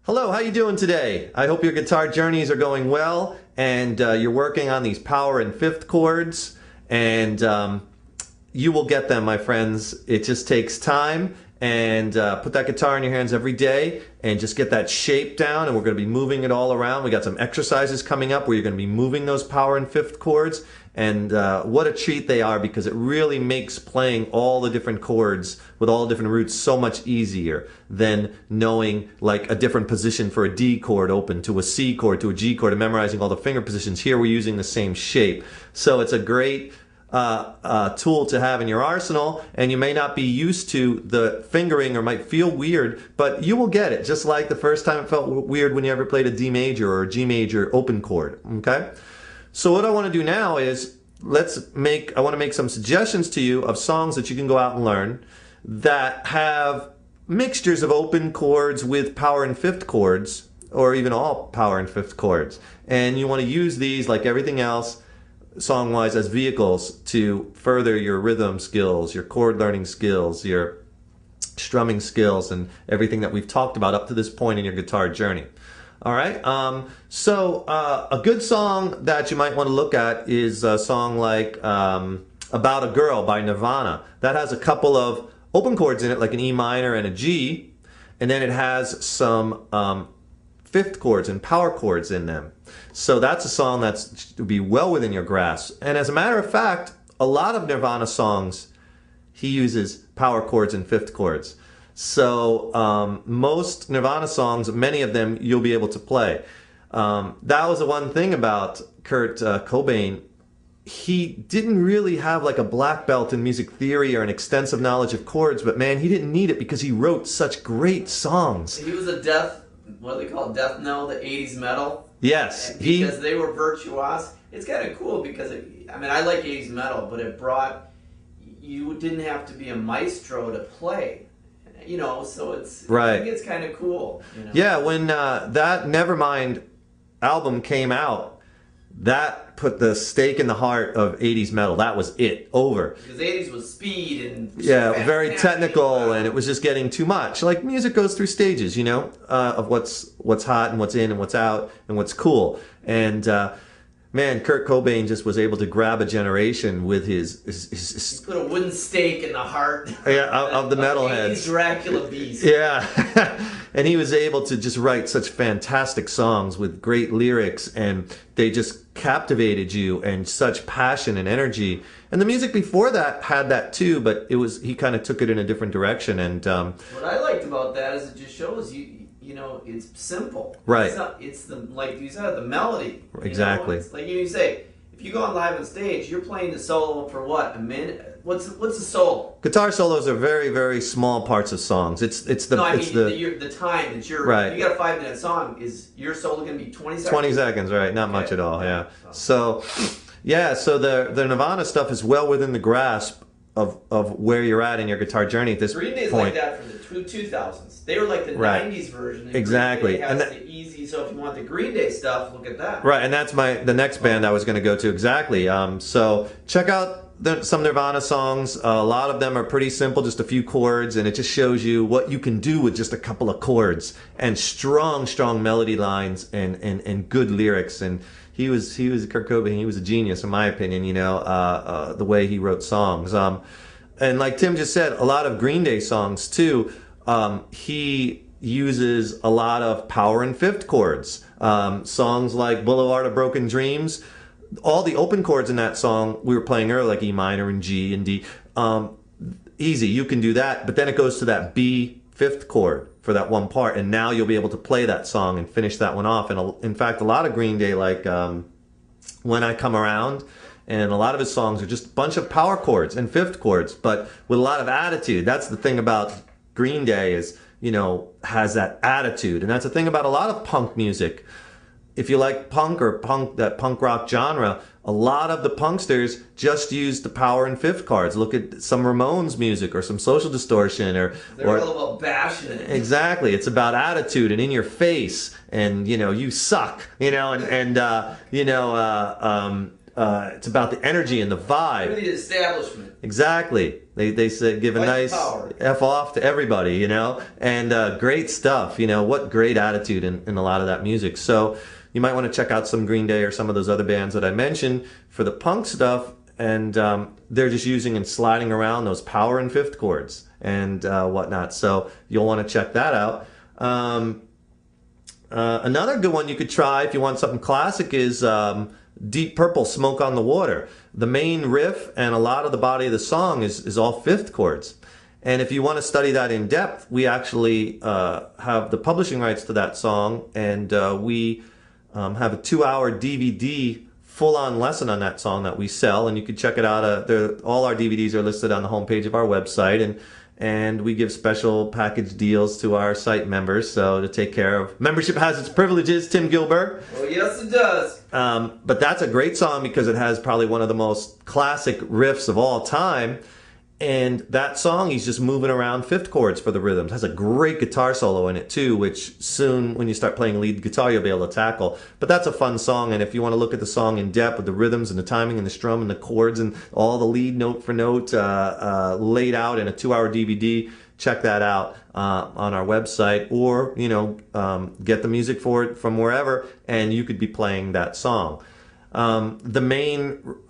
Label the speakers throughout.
Speaker 1: Hello, how you doing today? I hope your guitar journeys are going well and you're working on these power and fifth chords, and you will get them, my friends. It just takes time, and put that guitar in your hands every day and just get that shape down, and we're going to be moving it all around. We got some exercises coming up where you're going to be moving those power and fifth chords, and what a treat they are, because it really makes playing all the different chords with all the different roots so much easier than knowing like a different position for a D chord open to a C chord to a G chord and memorizing all the finger positions. Here we're using the same shape. So it's a great tool to have in your arsenal, and you may not be used to the fingering or might feel weird, but you will get it, just like the first time it felt weird when you ever played a D major or a G major open chord. Okay? So what I want to do now is I want to make some suggestions to you of songs that you can go out and learn that have mixtures of open chords with power and fifth chords, or even all power and fifth chords. And you want to use these, like everything else, song-wise, as vehicles to further your rhythm skills, your chord learning skills, your strumming skills, and everything that we've talked about up to this point in your guitar journey. All right, a good song that you might want to look at is a song like About a Girl by Nirvana. That has a couple of open chords in it, like an E minor and a G, and then it has some fifth chords and power chords in them. So that's a song that's to be well within your grasp. And as a matter of fact, a lot of Nirvana songs, he uses power chords and fifth chords. So most Nirvana songs, many of them you'll be able to play. That was the one thing about Kurt Cobain. He didn't really have like a black belt in music theory or an extensive knowledge of chords, but man, he didn't need it because he wrote such great songs.
Speaker 2: He was what do they call it, death knell, the 80s metal?
Speaker 1: Yes.
Speaker 2: Because they were virtuosos. It's kind of cool because, I like 80s metal, but you didn't have to be a maestro to play. So it's,
Speaker 1: right.
Speaker 2: I think it's kind of cool.
Speaker 1: Yeah, when that Nevermind album came out, that put the stake in the heart of 80s metal. That was it. Over.
Speaker 2: Because 80s was speed and...
Speaker 1: Yeah, very technical, and it was just getting too much. Like, music goes through stages, of what's hot and what's in and what's out and what's cool. And... man, Kurt Cobain just was able to grab a generation with his
Speaker 2: he put a wooden stake in the heart
Speaker 1: of the metalheads.
Speaker 2: Dracula beast.
Speaker 1: Yeah. And he was able to just write such fantastic songs with great lyrics, and they just captivated you, and such passion and energy. And the music before that had that too, but he kind of took it in a different direction. And
Speaker 2: what I liked about that is it just shows it's simple.
Speaker 1: Right.
Speaker 2: It's like you said, the melody.
Speaker 1: Exactly.
Speaker 2: It's like you say, if you go on live on stage, you're playing the solo for what, a minute? What's a solo?
Speaker 1: Guitar solos are very, very small parts of songs. The
Speaker 2: time that you're
Speaker 1: right.
Speaker 2: You got a 5-minute song. Is your solo going to be 20 seconds?
Speaker 1: 20 seconds, right? Not much at all. Yeah. So the Nirvana stuff is well within the grasp of where you're at in your guitar journey at this
Speaker 2: Green Day's
Speaker 1: point.
Speaker 2: Like that from the 2000s. They were like the
Speaker 1: right.
Speaker 2: 90s version. And
Speaker 1: exactly.
Speaker 2: Green Day has the easy. So if you want the Green Day stuff, look at that.
Speaker 1: Right, and that's the next band I was going to go to. Exactly. So check out some Nirvana songs. A lot of them are pretty simple, just a few chords, and it just shows you what you can do with just a couple of chords and strong melody lines and good lyrics. And he was Kurt Cobain. He was a genius, in my opinion. The way he wrote songs. And like Tim just said, a lot of Green Day songs too. He uses a lot of power and fifth chords. Songs like Boulevard of Broken Dreams. All the open chords in that song we were playing earlier, like E minor and G and D. Easy, you can do that. But then it goes to that B fifth chord for that one part, and now you'll be able to play that song and finish that one off. And in fact, a lot of Green Day, like When I Come Around, and a lot of his songs are just a bunch of power chords and fifth chords, but with a lot of attitude. That's the thing about Green Day is, has that attitude. And that's the thing about a lot of punk music. If you like punk or that punk rock genre, a lot of the punksters just use the power and fifth chords. Look at some Ramones music or some Social Distortion
Speaker 2: They're all about bashing it.
Speaker 1: Exactly. It's about attitude and in your face, and you suck, it's about the energy and the vibe.
Speaker 2: For the establishment.
Speaker 1: Exactly. They say give a
Speaker 2: White
Speaker 1: nice
Speaker 2: power.
Speaker 1: F off to everybody, you know, and great stuff. You know, what great attitude in a lot of that music. So you might want to check out some Green Day or some of those other bands that I mentioned for the punk stuff. And they're just using and sliding around those power and fifth chords and whatnot. So you'll want to check that out. Another good one you could try if you want something classic is Deep Purple, Smoke on the Water. The main riff and a lot of the body of the song is all fifth chords. And if you want to study that in depth, we actually have the publishing rights to that song, and we have a 2-hour DVD full-on lesson on that song that we sell, and you can check it out. All our DVDs are listed on the homepage of our website, and we give special package deals to our site members, so to take care of. Membership has its privileges, Tim Gilbert.
Speaker 2: Oh, yes, it does.
Speaker 1: But that's a great song because it has probably one of the most classic riffs of all time. And that song, he's just moving around fifth chords for the rhythms. Has a great guitar solo in it too, which soon when you start playing lead guitar, you'll be able to tackle. But that's a fun song, and if you want to look at the song in depth with the rhythms and the timing and the strum and the chords and all the lead note for note laid out in a 2-hour DVD, check that out on our website, or get the music for it from wherever, and you could be playing that song. A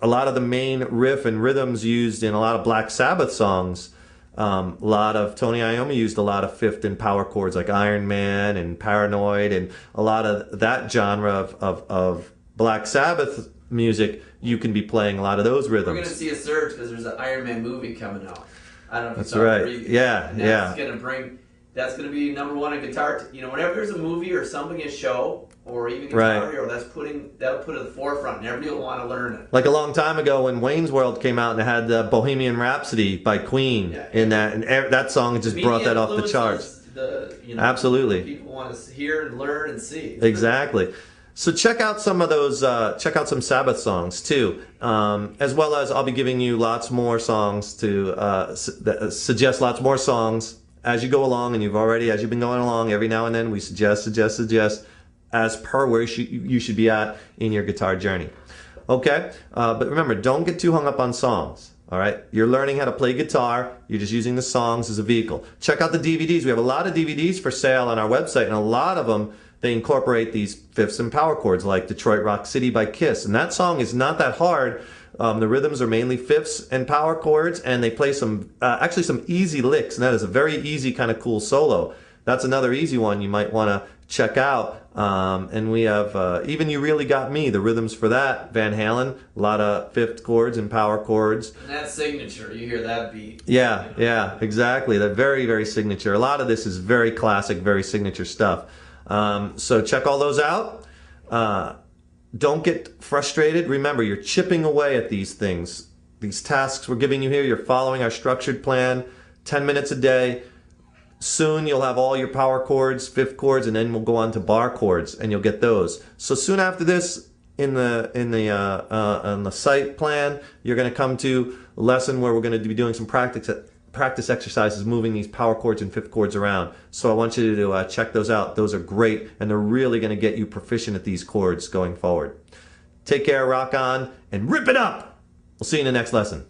Speaker 1: lot of the main riff and rhythms used in a lot of Black Sabbath songs, a lot of Tony Iommi used a lot of fifth and power chords like Iron Man and Paranoid, and a lot of that genre of Black Sabbath music. You can be playing a lot of those rhythms.
Speaker 2: We're going to see a surge because there's an Iron Man movie coming out. I don't know if
Speaker 1: That's
Speaker 2: you saw
Speaker 1: right.
Speaker 2: the preview.
Speaker 1: Yeah,
Speaker 2: and
Speaker 1: yeah.
Speaker 2: That's going to be #1 in guitar. Whenever there's a movie or something, a show, or even Guitar Hero, that'll put it at the forefront, and everybody will want to learn it.
Speaker 1: Like a long time ago when Wayne's World came out and it had the Bohemian Rhapsody by Queen in that, and that song just brought that off the charts. Absolutely.
Speaker 2: People want to hear and learn and see.
Speaker 1: Exactly. So check out some of those, check out some Sabbath songs too, as well as I'll be giving you lots more songs to suggest lots more songs as you go along, and as you've been going along, every now and then we suggest as per where you should be at in your guitar journey. Okay, but remember, don't get too hung up on songs. All right, you're learning how to play guitar. You're just using the songs as a vehicle. Check out the DVDs. We have a lot of DVDs for sale on our website, and a lot of them, they incorporate these fifths and power chords like Detroit Rock City by Kiss. And that song is not that hard. The rhythms are mainly fifths and power chords, and they play actually some easy licks, and that is a very easy kind of cool solo. That's another easy one you might want to check out. And we have Even You Really Got Me, the rhythms for that, Van Halen, a lot of fifth chords and power chords.
Speaker 2: And that signature, you hear that beat.
Speaker 1: Yeah, exactly. That very, very signature. A lot of this is very classic, very signature stuff. So check all those out. Don't get frustrated. Remember, you're chipping away at these things. These tasks we're giving you here, you're following our structured plan, 10 minutes a day. Soon you'll have all your power chords, fifth chords, and then we'll go on to bar chords, and you'll get those. So soon after this, on the site plan, you're going to come to a lesson where we're going to be doing some practice exercises, moving these power chords and fifth chords around. So I want you to check those out. Those are great, and they're really going to get you proficient at these chords going forward. Take care, rock on, and rip it up! We'll see you in the next lesson.